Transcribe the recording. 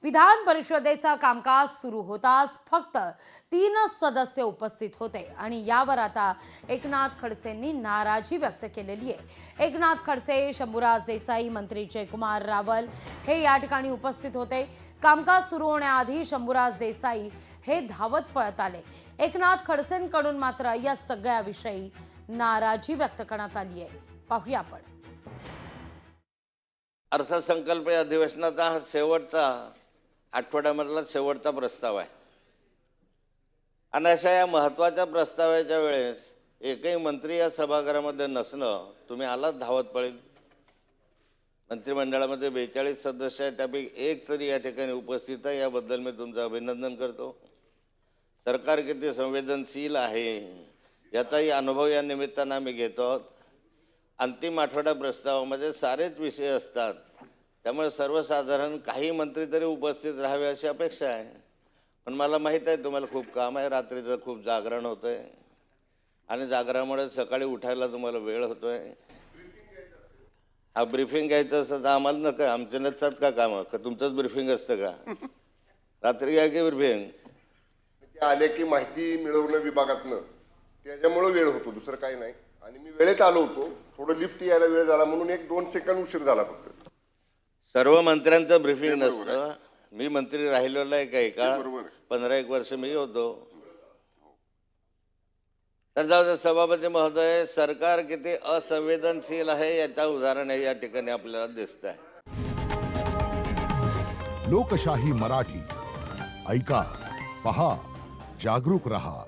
विधान परिषदेचा कामकाज सुरू होताच फक्त 3 सदस्य उपस्थित होते आणि यावर आता एकनाथ खडसेंनी नाराजी व्यक्त केलेली आहे। एकनाथ खडसे, शंभूराज देसाई, मंत्री जयकुमार रावल हे या ठिकाणी उपस्थित होते। कामकाज सुरू होण्याआधी शंभूराज देसाई हे धावत पळत आले। एकनाथ खडसेंकडून मात्र या सगळ्याविषयी नाराजी व्यक्त करण्यात आली आहे। पाहूया आपण। अर्थसंकल्प या अधिवेशनाचा हा शेवटचा आठवड्यामधला शेवटचा प्रस्ताव आहे आणि अशा या महत्त्वाच्या प्रस्तावाच्या वेळेस एकही मंत्री या सभागृहामध्ये नसणं, तुम्ही आलात धावत पळीत। मंत्रिमंडळामध्ये 42 सदस्य आहेत, त्यापैकी एक तरी या ठिकाणी उपस्थित आहे, याबद्दल मी तुमचं अभिनंदन करतो। सरकार किती संवेदनशील आहे याचाही अनुभव या निमित्तानं आम्ही घेतो आहोत। अंतिम आठवडा प्रस्तावामध्ये सारेच विषय असतात, त्यामुळे सर्वसाधारण काही मंत्री तरी उपस्थित राहावे अशी अपेक्षा आहे। पण मला माहीत आहे तुम्हाला खूप काम आहे, रात्रीचं खूप जागरण होतं आहे आणि जागरणामुळे सकाळी उठायला तुम्हाला वेळ होतो आहे। हा ब्रीफिंग घ्यायचं असतं तर आम्हाला नका, आमचे नसतात का कामं, का तुमचंच ब्रीफिंग असतं का? रात्री घ्या की ब्रीफिंग। आले की माहिती मिळवणं विभागातनं, त्याच्यामुळे वेळ होतो, दुसरं काही नाही। आणि मी वेळेत आलो होतो, थोडं लिफ्ट यायला वेळ झाला म्हणून 1-2 सेकंद उशीर झाला फक्त। सर्व मंत्र्यांचं ब्रीफिंग नसतं। मी मंत्री राहिलेलो आहे काही काळ, 15-1 वर्ष मी होतो। तर जाऊ दे सभापती महोदय, सरकार किती असंवेदनशील आहे याचं उदाहरण या ठिकाणी आपल्याला दिसत आहे। लोकशाही मराठी ऐका, पहा, जागरूक रहा।